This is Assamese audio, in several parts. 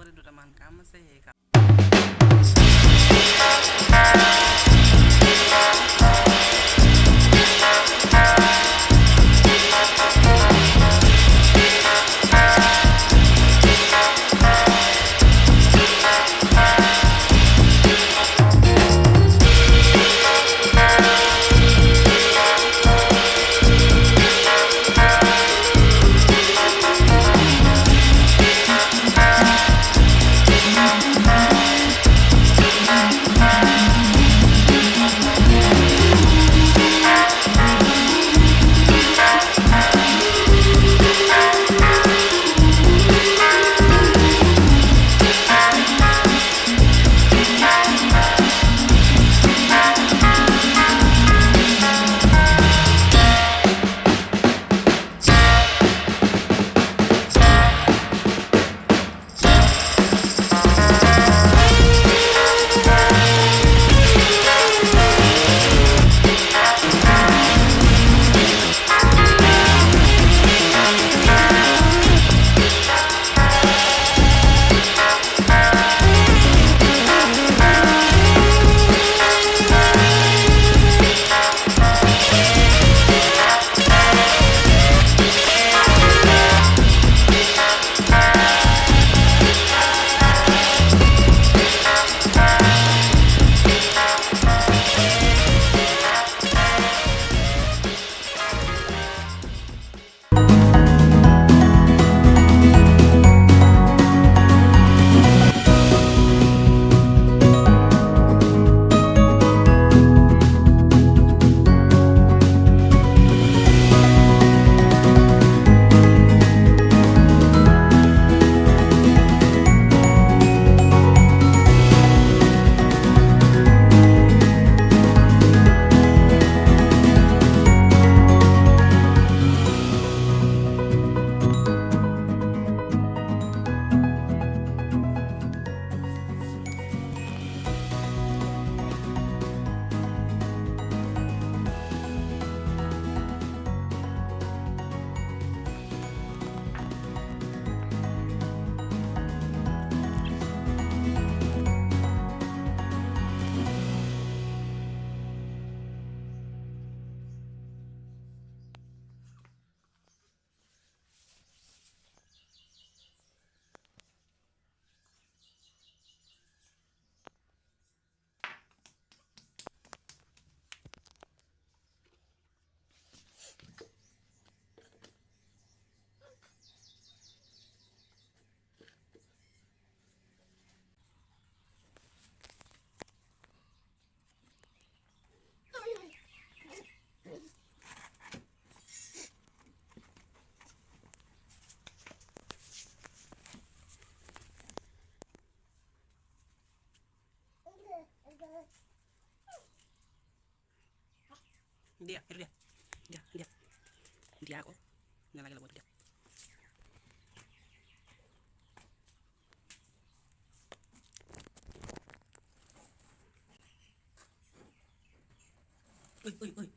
লগতে দুটামান কাম আছে সেই কাম dia itu dia kok nggak lagi buat dia oi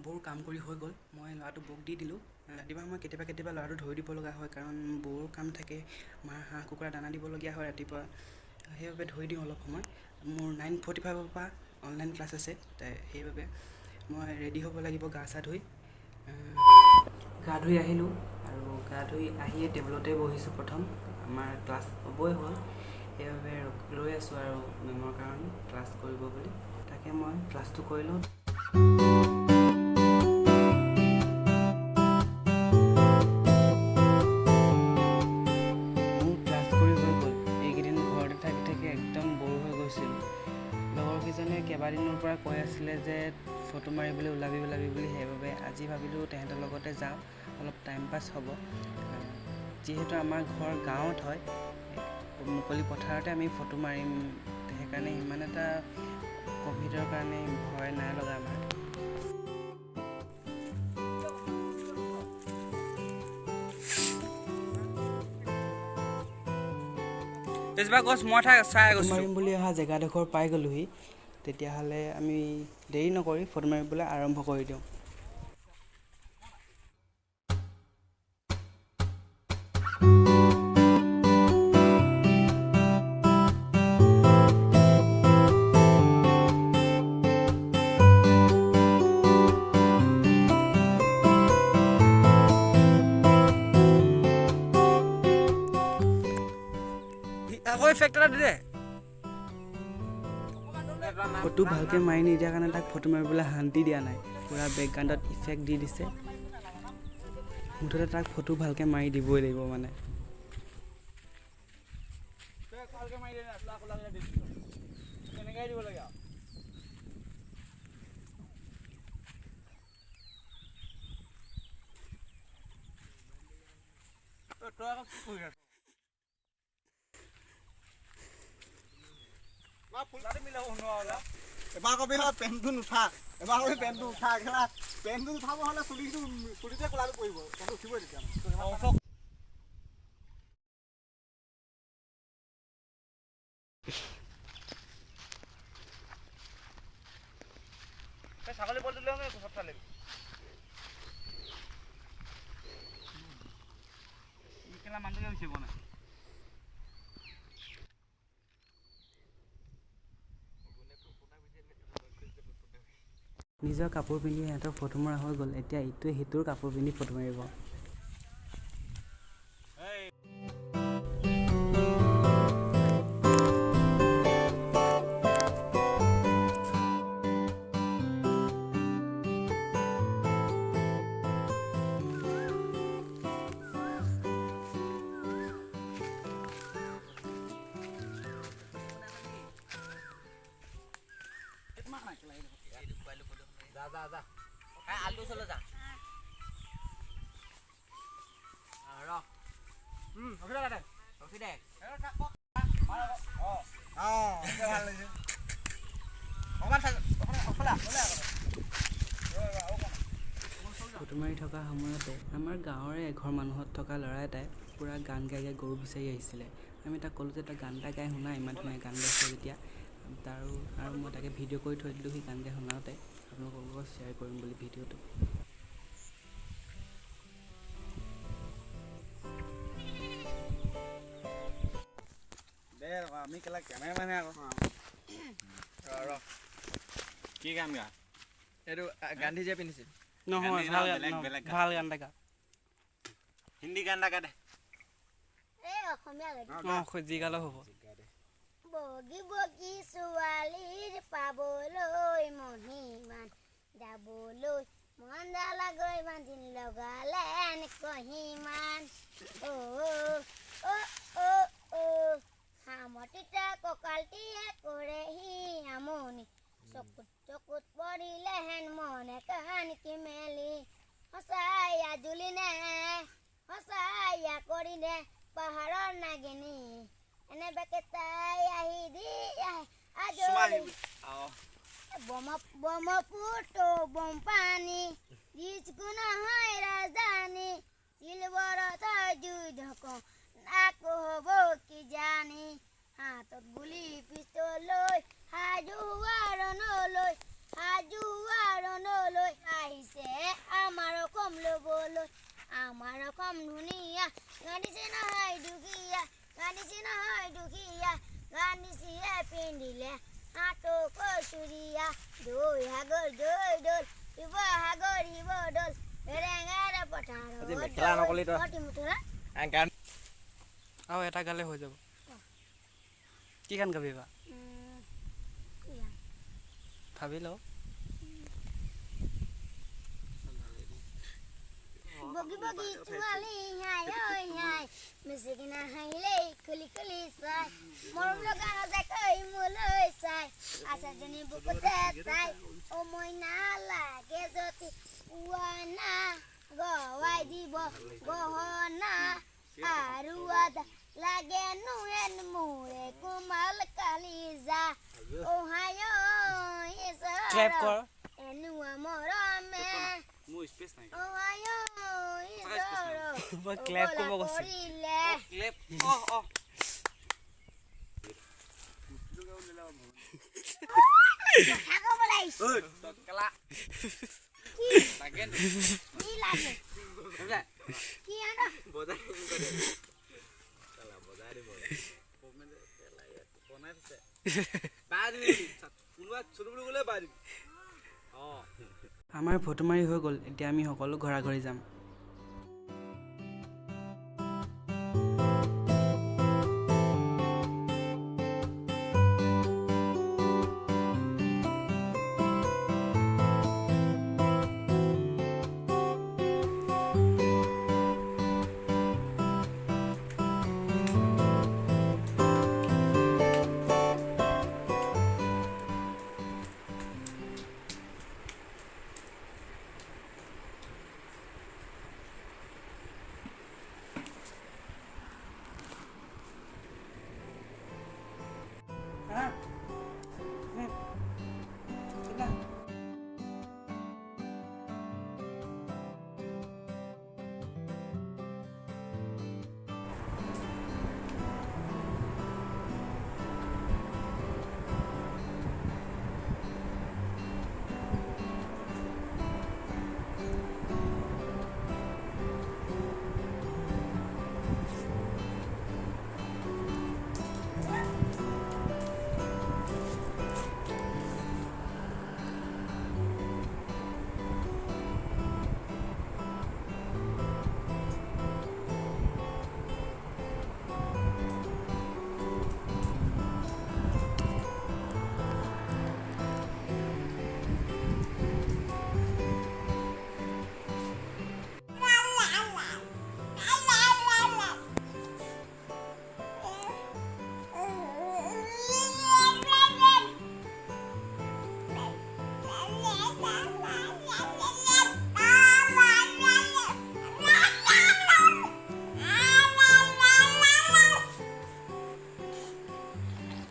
বৰ কাম কৰি হৈ গ'ল মই ল'ৰাটো বুক দি দিলোঁ ৰাতিপুৱা মই কেতিয়াবা ল'ৰাটো ধৰি দিব লগা হয় কাৰণ বৰ কাম থাকে মাৰ হাঁহ কুকুৰা দানা দিবলগীয়া হয় ৰাতিপুৱা সেইবাবে ধৰি দিওঁ অলপ সময় মোৰ 9:45 পৰা অনলাইন ক্লাছ আছে সেইবাবে মই ৰেডি হ'ব লাগিব গা চা ধুই আহিলোঁ আৰু গা ধুই আহিয়ে টেবুলতে বহিছোঁ প্ৰথম আমাৰ ক্লাছ হ'বই হ'ল সেইবাবে ৰৈ আছোঁ আৰু মেমৰ কাৰণে ক্লাছ কৰিব বুলি তাকে মই ক্লাছটো কৰি লওঁ কেইবাদিনৰ পৰা কৈ আছিলে যে ফটো মাৰিবলৈ ওলাবি বুলি সেইবাবে আজি ভাবিলোঁ তেহেঁতৰ লগতে যাওঁ অলপ টাইম পাছ হ'ব যিহেতু আমাৰ ঘৰ গাঁৱত হয় মুকলি পথাৰতে আমি ফটো মাৰিম সেইকাৰণে ইমান এটা ক'ভিডৰ কাৰণে ভয় নাই লগা আমাৰ বেছিভাগ গছ মই চাই ফটো মাৰিম বুলি অহা জেগাডোখৰ পাই গ'লোহি তেতিয়াহ'লে আমি দেৰি নকৰি ফটো মাৰিবলৈ আৰম্ভ কৰি দিওঁ আকৌ ইফেক্ট এটা দিলে ফটো ভালকৈ মাৰি নিদিয়াৰ কাৰণে তাক ফটো মাৰিবলৈ শান্তি দিয়া নাই পুৰা বেকগ্ৰাউণ্ডত ইফেক্ট দি দিছে মুঠতে তাক ফটো ভালকৈ মাৰি দিবই লাগিব মানে এবাৰ কবি পেণ্টটো নুঠা এবাৰ কবি পেণ্টটো উঠা খেলা পেণ্টটো উঠাব হ'লে চুলিতে কোলাটো পৰিব পেণ্টটো উঠিবই তেতিয়া ছাগলী বলটো লৈ সব চালে কেলা মানুহকে বিচাৰিব নাই নিজৰ কাপোৰ পিন্ধি সিহঁতৰ ফটো মৰা হৈ গ'ল এতিয়া ইটোৱে সিটোৰ কাপোৰ পিন্ধি ফটো মাৰিব আলু চলে যা ফটো মাৰি থকা সময়তে আমাৰ গাঁৱৰে এঘৰ মানুহত থকা ল'ৰা এটাই পূৰা গান গাই গাই গৰু বিচাৰি আহিছিলে আমি তাক ক'লোঁ যে তই গান এটা গাই শুনা ইমান ধুনীয়া গান গাইছে যেতিয়া আৰু মই তাকে ভিডিঅ' কৰি থৈ দিলোঁ সি গান গাই শুনাওঁতে আপোনালোকৰ লগত শ্বেয়াৰ কৰিম বুলি ভিডিঅ'টো আমি কেলা কেমেৰামেনে আকৌ কি গান গা এইটো গান্ধীজীয়ে পিন্ধিছিল নহয় ভাল গান এটা গা হিন্দী গান এটা গা দে যি গালেও হ'ব বগী বগী ছোৱালীৰ পাবলৈ মহিমান যাবলৈ মন জালাগৈ বান্ধিন লগালে কহিমান হামতিতা কঁকালটিয়ে কৰেহি আমনি চকুত চকুত পৰিলে হেন মনে কাণকি মেলি সঁচাই আজুলি নে সঁচাই কৰিনে পাহাৰৰ নাগিনী এনে বেকে তাই আহি দি আজলি ব্ৰহ্মপুত্ৰ বম পানী যিকোনো নহয় ৰাজধানী চিলবৰত যুদ্ধ আকৌ হ'ব কি জানি হাতত গুলি পিষ্টল লৈ সাজু নলৈ আহিছে আমাৰ অসম ল'বলৈ আমাৰ অসম ধুনীয়া গান্ধীজী নহয় দুখীয়া গান্ধীজীয়ে পিন্ধিলে হাতক চুৰিয়া দৈ সাগৰ দৈ দল শিৱসাগৰ শিৱদৌল এৰেঙাৰ পথাৰ আৰু এটা গালে হৈ যাব কি গান গাবি বা ভাবি লওঁ বগী বগী ছোৱালী হাই ঐ হাই মেচিকিনা হাঁহিলে খুলি খুলি চাই মৰম লগা সজাকৈ মোলৈ চাই আচাজনী বুকুতে তাই অ মইনা লাগে যদি পুৱানা গৱাই দিব গহনা আৰু আদা লাগে নুহেন মোৰে কোমাল কালিজা অ হাই ঐ ক্লেপ কৰ এনুৱা মৰমে মোৰ স্পেচ নাই অ হাই ঐ মই ক্লেপ কৰিব কৈছোঁ ক্লেপ কথা ক'ব লাগিছে ঐ টকেলা কি লাগে কি লাগে বুঝা কি আনো বজাই করে চলা বজাই দিব কমেন্ট কেলা বনাই দিছে বাদ কোনোবা ছোট বুলি গলে বাদ আমাৰ ফটো মাৰি হৈ গ'ল এতিয়া আমি সকলো ঘৰা ঘৰি যাম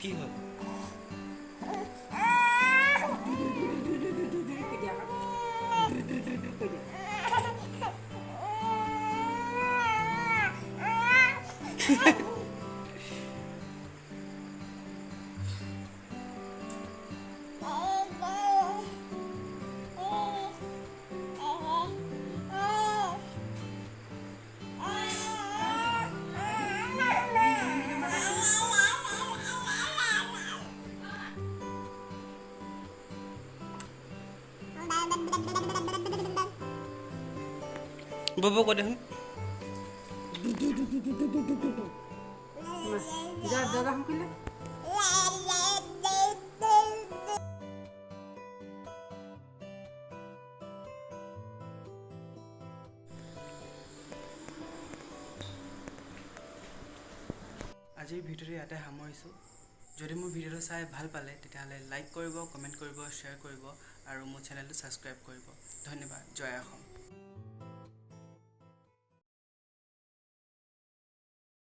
কি হ'ল বব কৈ দেখোন আজিৰ ভিডিঅ'টো ইয়াতে সামৰিছোঁ যদি মোৰ ভিডিঅ'টো চাই ভাল পালে তেতিয়াহ'লে লাইক কৰিব কমেণ্ট কৰিব শ্বেয়াৰ কৰিব আৰু মোৰ চেনেলটো ছাবস্ক্ৰাইব কৰিব ধন্যবাদ জয় অসম